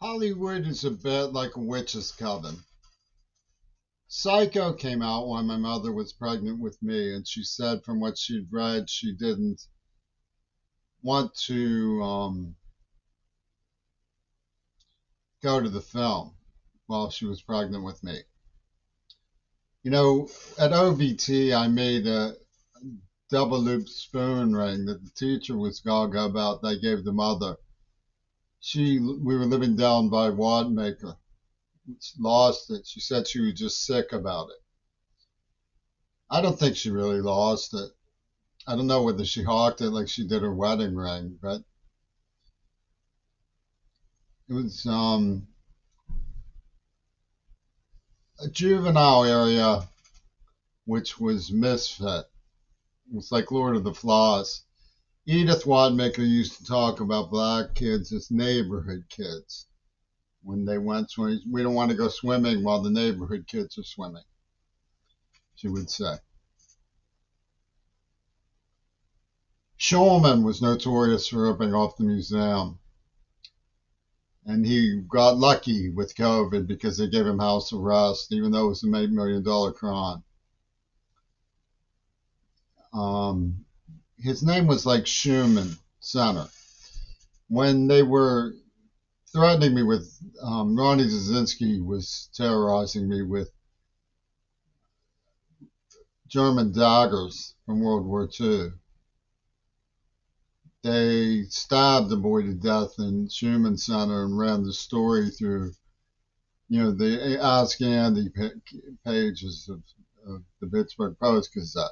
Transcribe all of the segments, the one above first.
Hollywood is a bit like a witch's coven. Psycho came out when my mother was pregnant with me, and she said from what she'd read, she didn't want to go to the film while she was pregnant with me. You know, at OVT, I made a double loop spoon ring that the teacher was gaga about. They gave the mother. We were living down by Wadmaker. Lost it. She said she was just sick about it. I don't think she really lost it. I don't know whether she hawked it like she did her wedding ring, but it was a juvenile area which was misfit. It's like Lord of the Flies. Edith Wadmaker used to talk about black kids as neighborhood kids when they went swimming. We don't want to go swimming while the neighborhood kids are swimming, she would say. Shulman was notorious for ripping off the museum. And he got lucky with COVID because they gave him house arrest, even though it was an $8 million crime. His name was like Schumann Center. When they were threatening me with, Ronnie Zazinski was terrorizing me with German daggers from World War II. They stabbed the boy to death in Schumann Center and ran the story through, the Ask Andy pages of the Pittsburgh Post Gazette.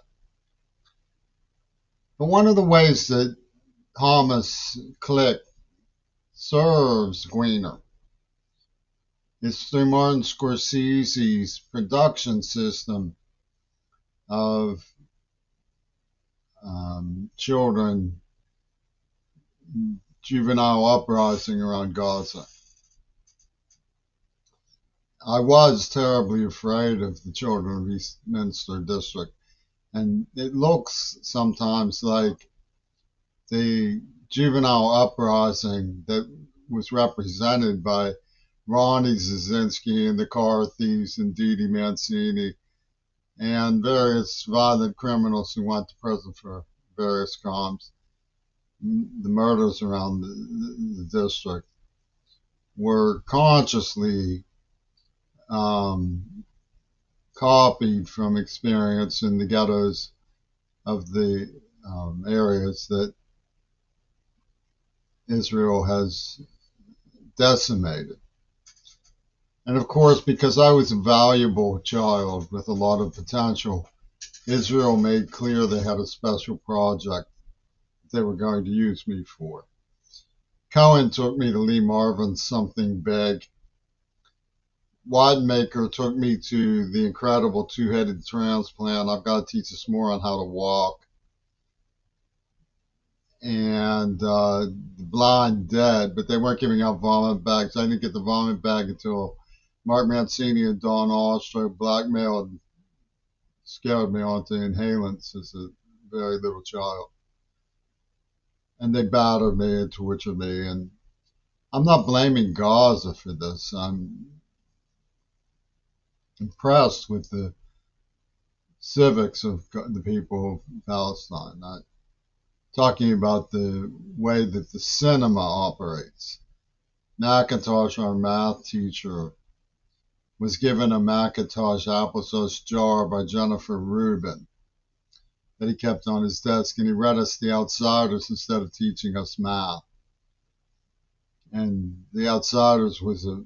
But one of the ways that Thomas Click serves Gweener is through Martin Scorsese's production system of children juvenile uprising around Gaza. I was terribly afraid of the children of Eastminster District, and it looks sometimes like the juvenile uprising that was represented by Ronnie Zazinski and the car thieves and Dee Dee Mancini and various violent criminals who went to prison for various crimes. The murders around the district were consciously copied from experience in the ghettos of the areas that Israel has decimated. And of course, because I was a valuable child with a lot of potential, Israel made clear they had a special project they were going to use me for. Cohen took me to Lee Marvin's Something Big. Wadmaker took me to the incredible two-headed transplant. I've got to teach us more on how to walk. And the Blind Dead, but they weren't giving out vomit bags. I didn't get the vomit bag until Mark Mancini and Don Ostro blackmailed, scared me onto inhalants as a very little child. And they battered me and tortured me. And I'm not blaming Gaza for this. I'm impressed with the civics of the people of Palestine. Not talking about the way that the cinema operates. Macintosh, our math teacher, was given a Macintosh applesauce jar by Jennifer Rubin that he kept on his desk, and he read us The Outsiders instead of teaching us math. And The Outsiders was a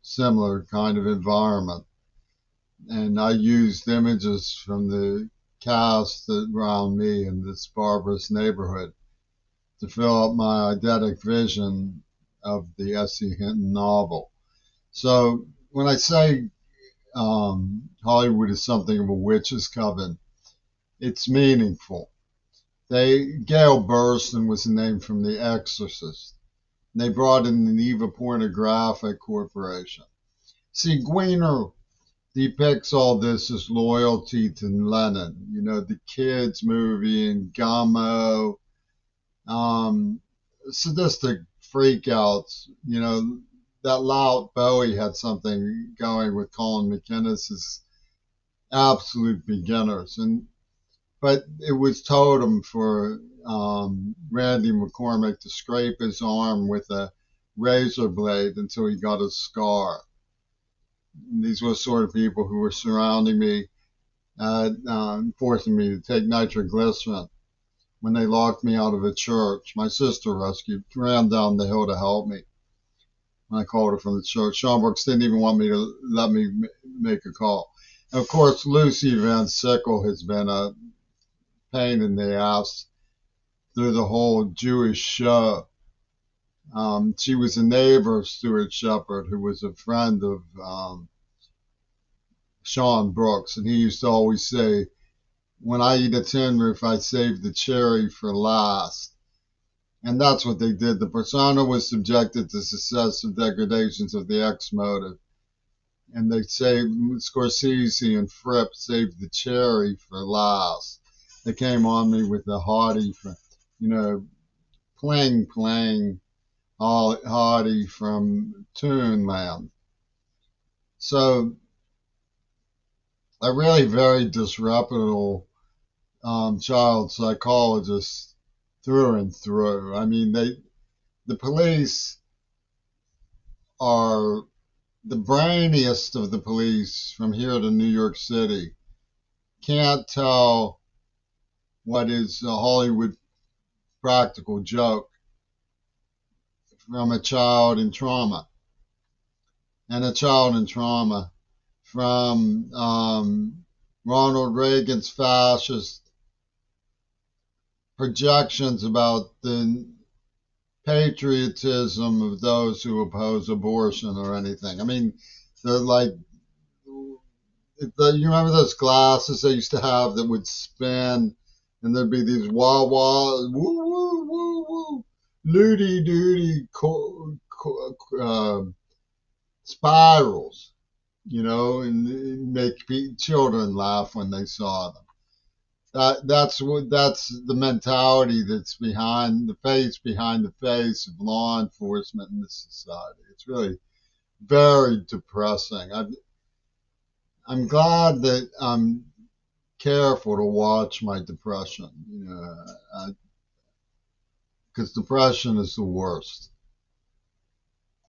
similar kind of environment. And I used images from the cast around me in this barbarous neighborhood to fill up my eidetic vision of the S.E. Hinton novel. So when I say Hollywood is something of a witch's coven, it's meaningful. Gail Burston was the name from The Exorcist. They brought in the Neva Pornographic Corporation. See, Gweener depicts all this as loyalty to Lenin. You know, the kids movie and Gummo, sadistic freakouts. That loud Bowie had something going with Colin McInnes as absolute beginners, but it was totem for Randy McCormick to scrape his arm with a razor blade until he got a scar. And these were sort of people who were surrounding me, forcing me to take nitroglycerin. When they locked me out of a church, my sister ran down the hill to help me. When I called her from the church, Sean Brooks didn't even want me to let me make a call. And of course, Lucy Van Sickle has been a pain in the ass through the whole Jewish show. She was a neighbor of Stuart Shepard, who was a friend of Sean Brooks, and he used to always say, when I eat a tin roof, I save the cherry for last. And that's what they did. The persona was subjected to successive degradations of the X motive. And they saved, Scorsese and Fripp saved the cherry for last. They came on me with the haughty, playing haughty from Toonland. So a really very disreputable child psychologist through and through. I mean, the police are the brainiest of the police from here to New York City. Can't tell what is a Hollywood practical joke from a child in trauma. And a child in trauma from Ronald Reagan's fascist projections about the patriotism of those who oppose abortion or anything. I mean, they're like, you remember those glasses they used to have that would spin, and there'd be these wah wah, woo woo woo woo, looty dooty spirals, and make children laugh when they saw them. That's the mentality that's behind the face of law enforcement in this society. It's really very depressing. I'm glad that I'm careful to watch my depression, because depression is the worst.